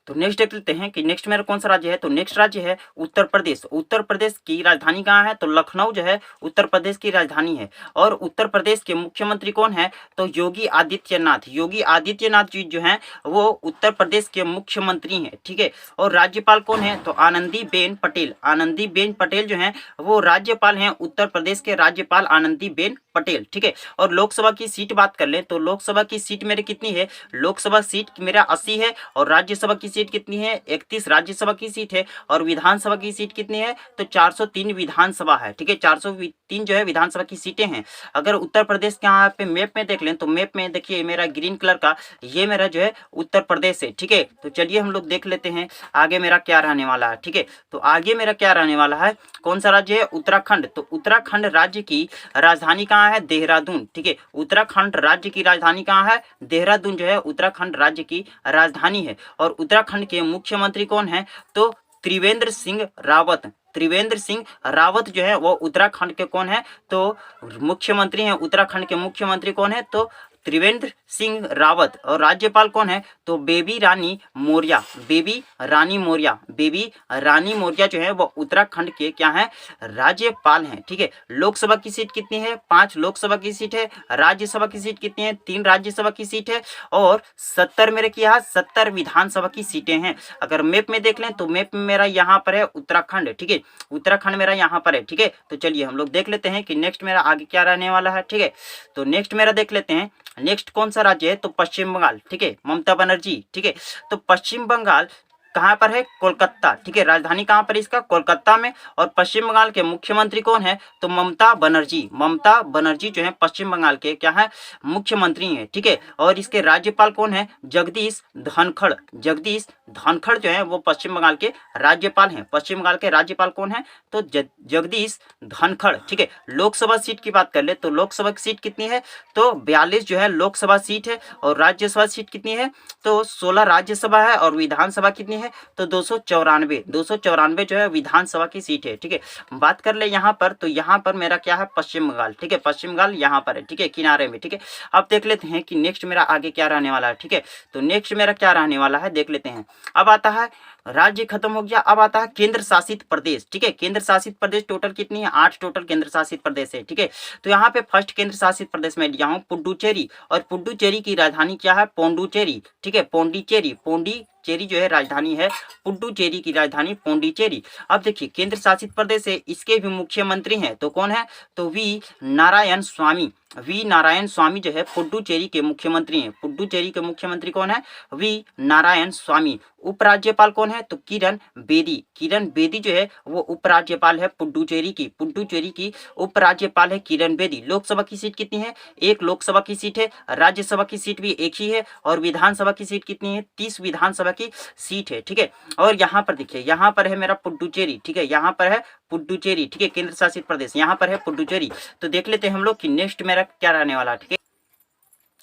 तो नेक्स्ट देख लेते हैं कि नेक्स्ट मेरा कौन सा राज्य है। तो नेक्स्ट राज्य है उत्तर प्रदेश। उत्तर प्रदेश की राजधानी कहाँ है? तो लखनऊ जो है उत्तर प्रदेश की राजधानी है। और उत्तर प्रदेश के मुख्यमंत्री कौन है? तो योगी आदित्यनाथ। योगी आदित्यनाथ जी जो हैं वो उत्तर प्रदेश के मुख्यमंत्री हैं, ठीक है। और राज्यपाल कौन है? तो आनंदीबेन पटेल। आनंदीबेन पटेल जो है वो राज्यपाल हैं, उत्तर प्रदेश के राज्यपाल आनंदीबेन पटेल, ठीक है। और लोकसभा की सीट बात कर लें तो लोकसभा की सीट मेरे कितनी है? लोकसभा सीट मेरा 80 है। और राज्यसभा की सीट कितनी है? 31 राज्यसभा की सीट है। और विधानसभा की सीट कितनी है? तो 403 विधानसभा है, ठीक है। 403 जो है विधानसभा की सीटें हैं। अगर उत्तर प्रदेश के यहाँ पे मैप में देख लें तो मैप में देखिए मेरा ग्रीन कलर का ये मेरा जो है उत्तर प्रदेश है, ठीक है। तो चलिए हम लोग देख लेते हैं आगे मेरा क्या रहने वाला है, ठीक है। तो आगे मेरा क्या रहने वाला है? कौन सा राज्य है? उत्तराखंड। तो उत्तराखंड राज्य की राजधानी कहाँ है? देहरादून, ठीक है। उत्तराखंड राज्य की राजधानी कहाँ है? देहरादून जो है उत्तराखंड राज्य की राजधानी है। और उत्तराखंड के मुख्यमंत्री कौन है? तो त्रिवेंद्र सिंह रावत। त्रिवेंद्र सिंह रावत जो है वो उत्तराखंड के कौन है? तो मुख्यमंत्री हैं। उत्तराखंड के मुख्यमंत्री कौन है? तो त्रिवेंद्र सिंह रावत। और राज्यपाल कौन है? तो बेबी रानी मौर्य। बेबी रानी मौर्य। बेबी रानी मौर्य जो है वो उत्तराखंड के क्या है? राज्यपाल हैं, ठीक है। लोकसभा की सीट कितनी है? 5 लोकसभा की सीट है। राज्यसभा की सीट कितनी है? 3 राज्यसभा की सीट है। और 70 मेरे क्या है? 70 विधानसभा की सीटें हैं। अगर मैप में देख लें तो मैप में मेरा यहाँ पर है उत्तराखंड, ठीक है। उत्तराखंड मेरा यहाँ पर है, ठीक है। तो चलिए हम लोग देख लेते हैं कि नेक्स्ट मेरा आगे क्या रहने वाला है, ठीक है। तो नेक्स्ट मेरा देख लेते हैं नेक्स्ट कौन सा राज्य है? तो पश्चिम बंगाल, ठीक है। ममता बनर्जी, ठीक है। तो पश्चिम बंगाल कहाँ पर है? कोलकाता, ठीक है। राजधानी कहाँ पर इसका? कोलकाता में। और पश्चिम बंगाल के मुख्यमंत्री कौन है? तो ममता बनर्जी। ममता बनर्जी जो है पश्चिम बंगाल के क्या है? मुख्यमंत्री हैं, ठीक है। और इसके राज्यपाल कौन है? जगदीश धनखड़। जगदीश धनखड़ जो है वो पश्चिम बंगाल के राज्यपाल हैं। पश्चिम बंगाल के राज्यपाल कौन है? तो जगदीश धनखड़, ठीक है। लोकसभा सीट की बात कर ले तो लोकसभा की सीट कितनी है? तो 42 जो है लोकसभा सीट है। और राज्यसभा सीट कितनी है? तो 16 राज्यसभा है। और विधानसभा कितनी है? तो 294। 294 जो है विधानसभा की सीट है, ठीक है। बात कर ले यहाँ पर तो यहाँ पर मेरा क्या है? पश्चिम बंगाल, ठीक है। पश्चिम बंगाल यहाँ पर है, ठीक है, किनारे में, ठीक है। अब देख लेते हैं कि नेक्स्ट मेरा आगे क्या रहने वाला है, ठीक है। तो नेक्स्ट मेरा क्या रहने वाला है देख लेते हैं। अब आता है राज्य खत्म हो गया, अब आता है केंद्र शासित प्रदेश, ठीक है। केंद्र शासित प्रदेश टोटल कितनी है? 8 टोटल केंद्र शासित प्रदेश है, ठीक है। तो यहाँ पे फर्स्ट केंद्र शासित प्रदेश में लिया हूँ पुडुचेरी। और पुडुचेरी की राजधानी क्या है? पोंडुचेरी, ठीक है। पोंडिचेरी, पोंडिचेरी जो है राजधानी है। पुडुचेरी की राजधानी पोंडिचेरी। अब देखिए केंद्र शासित प्रदेश है, इसके भी मुख्यमंत्री हैं तो कौन है? तो वी नारायण स्वामी। वी नारायण स्वामी जो है पुडुचेरी के मुख्यमंत्री हैं। पुडुचेरी के मुख्यमंत्री कौन है? वी नारायण स्वामी। उपराज्यपाल कौन है? तो किरण बेदी। किरण बेदी जो है वो उपराज्यपाल है पुडुचेरी की। पुडुचेरी की उपराज्यपाल है किरण बेदी। लोकसभा की सीट कितनी है? 1 लोकसभा की सीट है। राज्यसभा की सीट भी 1 ही है। और विधानसभा की सीट कितनी है? 30 विधानसभा की सीट है, ठीक है। और यहाँ पर देखिए यहाँ पर है मेरा पुडुचेरी, ठीक है। यहाँ पर है पुडुचेरी, ठीक है। केंद्र शासित प्रदेश यहाँ पर है पुडुचेरी। तो देख लेते हैं हम लोग कि नेक्स्ट मेरा क्या रहने वाला है, ठीक है।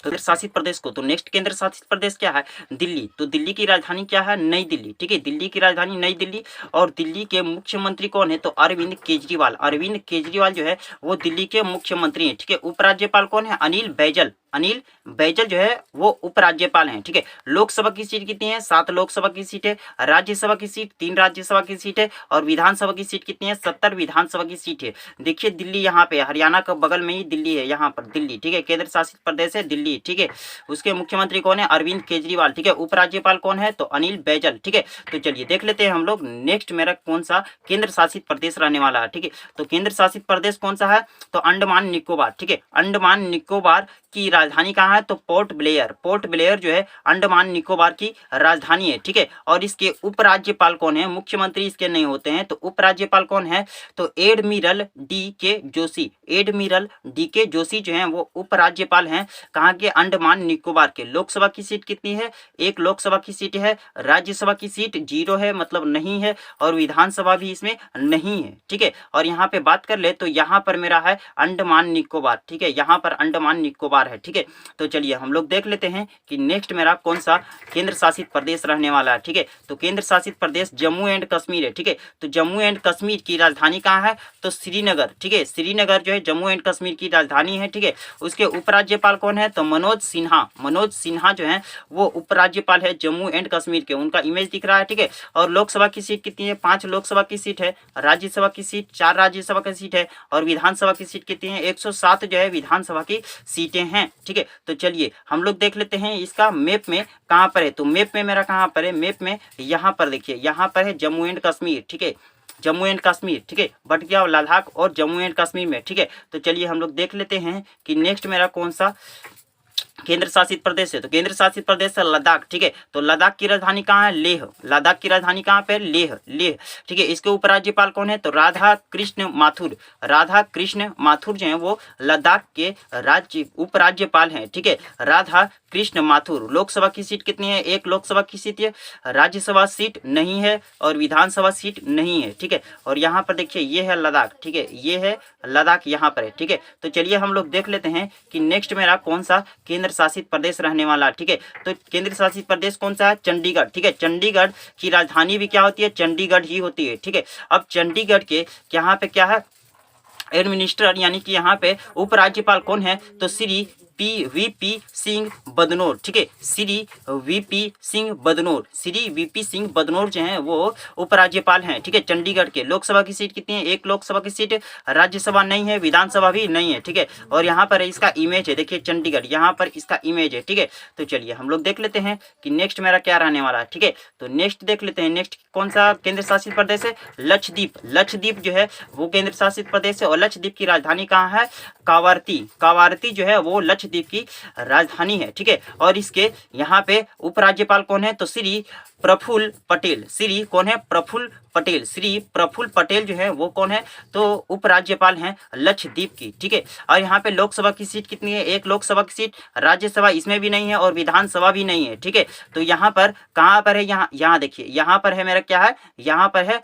केंद्र शासित प्रदेश को तो नेक्स्ट केंद्र शासित प्रदेश क्या है? दिल्ली। तो दिल्ली की राजधानी क्या है? नई दिल्ली, ठीक है। दिल्ली की राजधानी नई दिल्ली। और दिल्ली के मुख्यमंत्री कौन है? तो अरविंद केजरीवाल। अरविंद केजरीवाल जो है वो दिल्ली के मुख्यमंत्री हैं, ठीक है। उपराज्यपाल कौन है? अनिल बैजल। अनिल बैजल जो है वो उपराज्यपाल हैं, ठीक है। लोकसभा की सीट कितनी है? 7 लोकसभा की सीट है। राज्यसभा की सीट 3 राज्यसभा की सीट है। और विधानसभा की सीट कितनी है? 70 विधानसभा की सीट है। देखिए दिल्ली यहाँ पे हरियाणा के बगल में ही दिल्ली है, यहाँ पर दिल्ली, ठीक है। केंद्र शासित प्रदेश है दिल्ली, ठीक है। उसके मुख्यमंत्री कौन है? अरविंद केजरीवाल, ठीक है। उपराज्यपाल कौन है? तो अनिल बैजल, ठीक है। तो चलिए देख लेते हैं हम लोग नेक्स्ट मेरा कौन सा केंद्र शासित प्रदेश रहने वाला है, ठीक है। तो केंद्र शासित प्रदेश कौन सा है? तो अंडमान निकोबार, ठीक है। अंडमान निकोबार की राजधानी कहाँ है, तो पोर्ट ब्लेयर। पोर्ट ब्लेयर जो है अंडमान निकोबार की राजधानी है, ठीक है। और इसके उपराज्यपाल कौन है, मुख्यमंत्री इसके नहीं होते हैं, तो उपराज्यपाल कौन है, तो admiral DK. Joshi. Admiral DK. Joshi जो हैं वो उपराज्यपाल हैं कहाँ के, अंडमान निकोबार के। लोकसभा की सीट कितनी है, एक लोकसभा की सीट है। राज्यसभा की सीट 0 है, मतलब नहीं है, और विधानसभा भी इसमें नहीं है, ठीक है। और यहाँ पे बात कर ले तो यहाँ पर मेरा है अंडमान निकोबार, ठीक है, यहाँ पर अंडमान निकोबार है, ठीक है। तो चलिए हम लोग देख लेते हैं कि नेक्स्ट मेरा कौन सा केंद्र शासित प्रदेश रहने वाला है, ठीक है। तो केंद्र शासित प्रदेश जम्मू एंड कश्मीर है, ठीक है। तो जम्मू एंड कश्मीर की राजधानी कहाँ है, तो श्रीनगर, ठीक है। श्रीनगर जो है जम्मू एंड कश्मीर की राजधानी है, ठीक है। उसके उपराज्यपाल कौन है, तो मनोज सिन्हा। मनोज सिन्हा जो है वो उपराज्यपाल है जम्मू एंड कश्मीर के, उनका इमेज दिख रहा है, ठीक है। और लोकसभा की सीट कितनी है, 5 लोकसभा की सीट है। राज्यसभा की सीट 4 राज्यसभा की सीट है। और विधानसभा की सीट कितनी है, 107 जो है विधानसभा की सीटें हैं, ठीक है। तो चलिए हम लोग देख लेते हैं इसका मैप में कहाँ पर है। तो मैप में मेरा कहाँ पर है, मैप में यहाँ पर देखिए, यहाँ पर है जम्मू एंड कश्मीर, ठीक है। जम्मू एंड कश्मीर, ठीक है, बट गया लद्दाख और जम्मू एंड कश्मीर में, ठीक है। तो चलिए हम लोग देख लेते हैं कि नेक्स्ट मेरा कौन सा केंद्र शासित प्रदेश है। तो केंद्र शासित प्रदेश है लद्दाख, ठीक है। तो लद्दाख की राजधानी कहाँ है, लेह। लद्दाख की राजधानी कहाँ पे, लेह, लेह, ठीक है। इसके उपराज्यपाल कौन है, तो राधा कृष्ण माथुर। राधा कृष्ण माथुर जो है वो लद्दाख के राज्य उपराज्यपाल हैं, ठीक है, राधा कृष्ण माथुर। लोकसभा की सीट कितनी है, एक लोकसभा की सीट है। राज्यसभा सीट नहीं है और विधानसभा सीट नहीं है, ठीक है। और यहाँ पर देखिए ये है लद्दाख, ठीक है, ये है लद्दाख यहाँ पर है, ठीक है। तो चलिए हम लोग देख लेते हैं कि नेक्स्ट मेरा कौन सा केंद्र शासित प्रदेश रहने वाला, ठीक है। तो केंद्र शासित प्रदेश कौन सा है, चंडीगढ़, ठीक है। चंडीगढ़ की राजधानी भी क्या होती है, चंडीगढ़ ही होती है, ठीक है। अब चंडीगढ़ के यहाँ पे क्या है, एडमिनिस्ट्रेटर यानी कि यहाँ पे उपराज्यपाल कौन है, तो श्री वीपी सिंह बदनौर, ठीक है। श्री वीपी सिंह बदनौर, श्री वीपी सिंह बदनौर जो हैं वो उपराज्यपाल हैं, ठीक है, चंडीगढ़ के। लोकसभा की सीट कितनी है, एक लोकसभा की सीट। राज्यसभा नहीं है, विधानसभा भी नहीं है, ठीक है। और यहाँ पर इसका इमेज है, देखिए चंडीगढ़, यहाँ पर इसका इमेज है, ठीक है। तो चलिए हम लोग देख लेते हैं कि नेक्स्ट मेरा क्या रहने वाला है, ठीक है। तो नेक्स्ट देख लेते हैं, नेक्स्ट कौन सा केंद्र शासित प्रदेश है, लक्षद्वीप। लक्षद्वीप जो है वो केंद्र शासित प्रदेश है। और लक्षद्वीप की राजधानी कहाँ है, कावारती। कावारती जो है वो लक्षद्वीप की राजधानी है, ठीक है। और इसके यहाँ पे उपराज्यपाल कौन है, तो श्री प्रफुल्ल पटेल। श्री कौन है, प्रफुल्ल पटेल। श्री प्रफुल्ल पटेल जो है वो कौन है, तो उपराज्यपाल हैं लक्षद्वीप की, ठीक है। और यहाँ पे लोकसभा की सीट कितनी है, एक लोकसभा की सीट। राज्यसभा इसमें भी नहीं है और विधानसभा भी नहीं है, ठीक है। तो यहाँ पर कहाँ पर है, यहाँ देखिए, यहाँ पर है मेरा क्या है, यहाँ पर है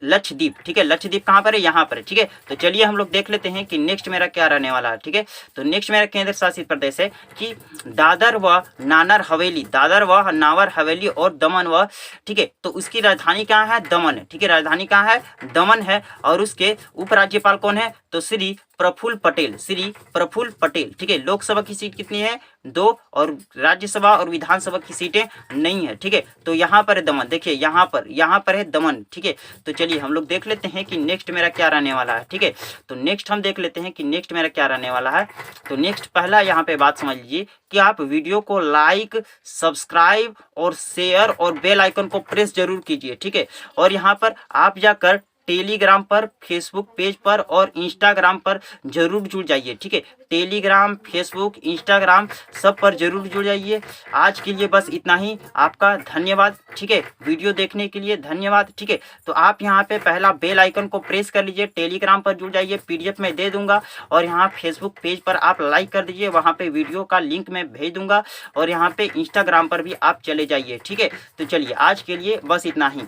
लक्षद्वीप, ठीक है। लक्षद्वीप कहाँ पर है, यहाँ पर है, ठीक है। तो चलिए हम लोग देख लेते हैं कि नेक्स्ट मेरा क्या रहने वाला है, ठीक है। तो नेक्स्ट मेरा केंद्र शासित प्रदेश है कि दादर व नागर हवेली। दादर व नागर हवेली और दमन व, ठीक है। तो उसकी राजधानी कहाँ है, दमन है, ठीक है। राजधानी कहाँ है, दमन है। और उसके उपराज्यपाल कौन है, तो श्री प्रफुल्ल पटेल। श्री प्रफुल्ल पटेल, ठीक है। लोकसभा की सीट कितनी है, 2। और राज्यसभा और विधानसभा की सीटें नहीं है, ठीक है। तो यहाँ पर है दमन, देखिए यहाँ पर है दमन, ठीक है। तो चलिए हम लोग देख लेते हैं कि नेक्स्ट मेरा क्या रहने वाला है, ठीक है। तो नेक्स्ट हम देख लेते हैं कि नेक्स्ट मेरा क्या रहने वाला है। तो नेक्स्ट पहला यहाँ पे बात समझ लीजिए कि आप वीडियो को लाइक, सब्सक्राइब और शेयर और बेल आइकन को प्रेस जरूर कीजिए, ठीक है। और यहाँ पर आप जाकर टेलीग्राम पर, फेसबुक पेज पर और इंस्टाग्राम पर जरूर जुड़ जाइए, ठीक है। टेलीग्राम, फेसबुक, इंस्टाग्राम सब पर जरूर जुड़ जाइए। आज के लिए बस इतना ही, आपका धन्यवाद, ठीक है। वीडियो देखने के लिए धन्यवाद, ठीक है। तो आप यहाँ पे पहला बेल आइकन को प्रेस कर लीजिए, टेलीग्राम पर जुड़ जाइए, PDF में दे दूंगा। और यहाँ फेसबुक पेज पर आप लाइक कर दीजिए, वहाँ पे वीडियो का लिंक मैं भेज दूंगा। और यहाँ पे इंस्टाग्राम पर भी आप चले जाइए, ठीक है। तो चलिए आज के लिए बस इतना ही।